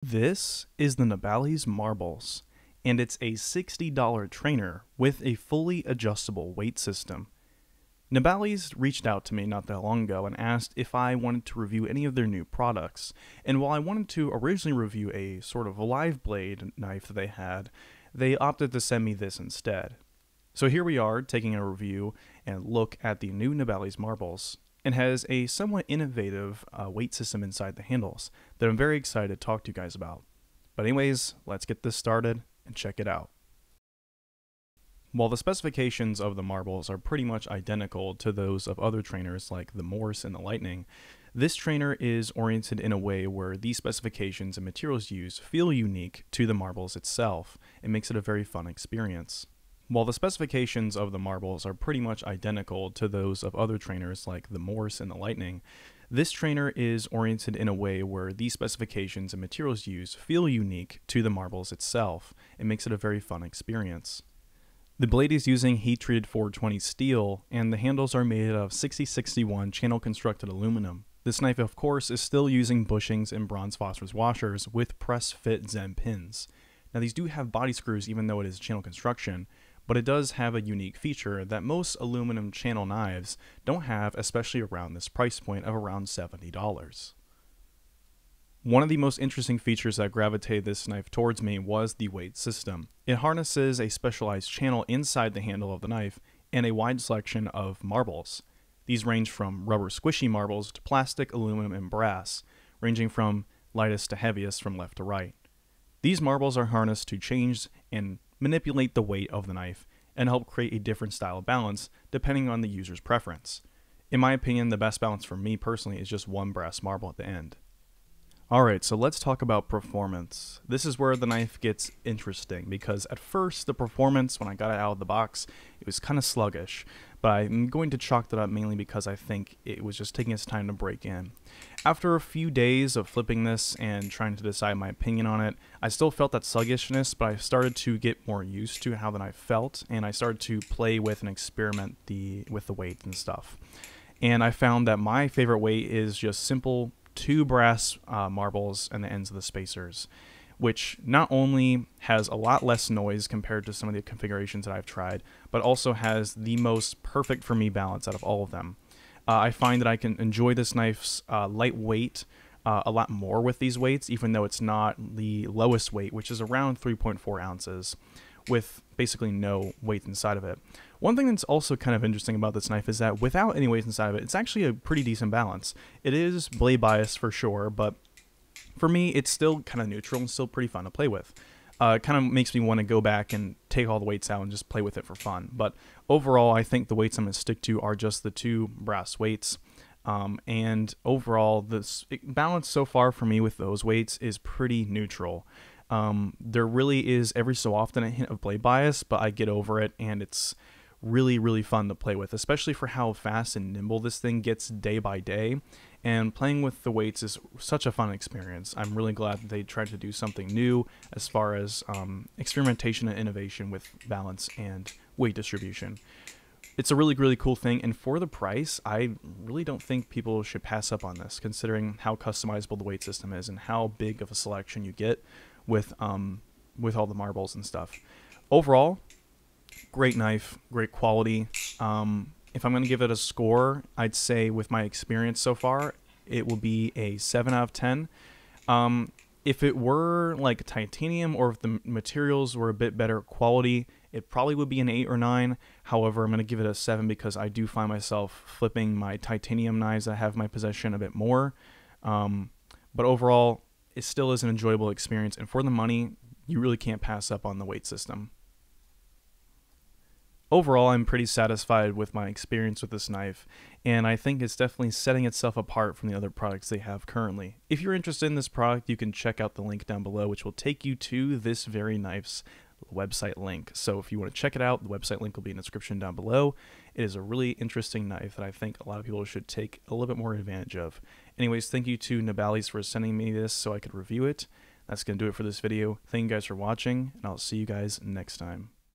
This is the Nabalis marbles, and it's a $60 trainer with a fully adjustable weight system. Nabalis reached out to me not that long ago and asked if I wanted to review any of their new products, and while I wanted to originally review a sort of live blade knife that they had, they opted to send me this instead. So here we are taking a review and look at the new Nabalis marbles, and has a somewhat innovative weight system inside the handles that I'm very excited to talk to you guys about. But anyways, let's get this started and check it out. While the specifications of the marbles are pretty much identical to those of other trainers like the Morse and the Lightning, this trainer is oriented in a way where these specifications and materials used feel unique to the marbles itself. It makes it a very fun experience. While the specifications of the marbles are pretty much identical to those of other trainers like the Morse and the Lightning, this trainer is oriented in a way where these specifications and materials used feel unique to the marbles itself. It makes it a very fun experience. The blade is using heat-treated 420 steel, and the handles are made of 6061 channel-constructed aluminum. This knife, of course, is still using bushings and bronze phosphorus washers with press-fit Zen pins. Now, these do have body screws even though it is channel construction, but it does have a unique feature that most aluminum channel knives don't have, especially around this price point of around $70. One of the most interesting features that gravitated this knife towards me was the weight system. It harnesses a specialized channel inside the handle of the knife and a wide selection of marbles. These range from rubber squishy marbles to plastic, aluminum, and brass, ranging from lightest to heaviest from left to right. These marbles are harnessed to change and manipulate the weight of the knife and help create a different style of balance depending on the user's preference. In my opinion, the best balance for me personally is just one brass marble at the end. Alright, so let's talk about performance. This is where the knife gets interesting because at first the performance when I got it out of the box, it was kind of sluggish, but I'm going to chalk that up mainly because I think it was just taking its time to break in. After a few days of flipping this and trying to decide my opinion on it, I still felt that sluggishness, but I started to get more used to how the knife felt, and I started to play with and experiment with the weight and stuff. And I found that my favorite weight is just simple 2 brass marbles and the ends of the spacers, which not only has a lot less noise compared to some of the configurations that I've tried, but also has the most perfect for me balance out of all of them. I find that I can enjoy this knife's lightweight a lot more with these weights, even though it's not the lowest weight, which is around 3.4 ounces, with basically no weight inside of it. One thing that's also kind of interesting about this knife is that without any weight inside of it, it's actually a pretty decent balance. It is blade biased for sure, but for me, it's still kind of neutral and still pretty fun to play with. It kind of makes me want to go back and take all the weights out and just play with it for fun. But overall, I think the weights I'm going to stick to are just the 2 brass weights. And overall, this balance so far for me with those weights is pretty neutral. There really is every so often a hint of blade bias, but I get over it, and it's really fun to play with, especially for how fast and nimble this thing gets day by day. And playing with the weights is such a fun experience. I'm really glad that they tried to do something new as far as experimentation and innovation with balance and weight distribution. It's a really cool thing, and for the price, I really don't think people should pass up on this, considering how customizable the weight system is and how big of a selection you get with all the marbles and stuff. Overall, great knife, great quality. If I'm going to give it a score, I'd say with my experience so far, it will be a 7 out of 10. If it were like titanium, or if the materials were a bit better quality, it probably would be an 8 or 9. However, I'm going to give it a 7 because I do find myself flipping my titanium knives that I have in my possession a bit more. But overall, it still is an enjoyable experience, and for the money, you really can't pass up on the weight system. Overall, I'm pretty satisfied with my experience with this knife, and I think it's definitely setting itself apart from the other products they have currently. If you're interested in this product, you can check out the link down below, which will take you to this very knife's website link. So if you want to check it out, the website link will be in the description down below. It is a really interesting knife that I think a lot of people should take a little bit more advantage of. Anyways, thank you to Nabalis for sending me this so I could review it. That's going to do it for this video. Thank you guys for watching, and I'll see you guys next time.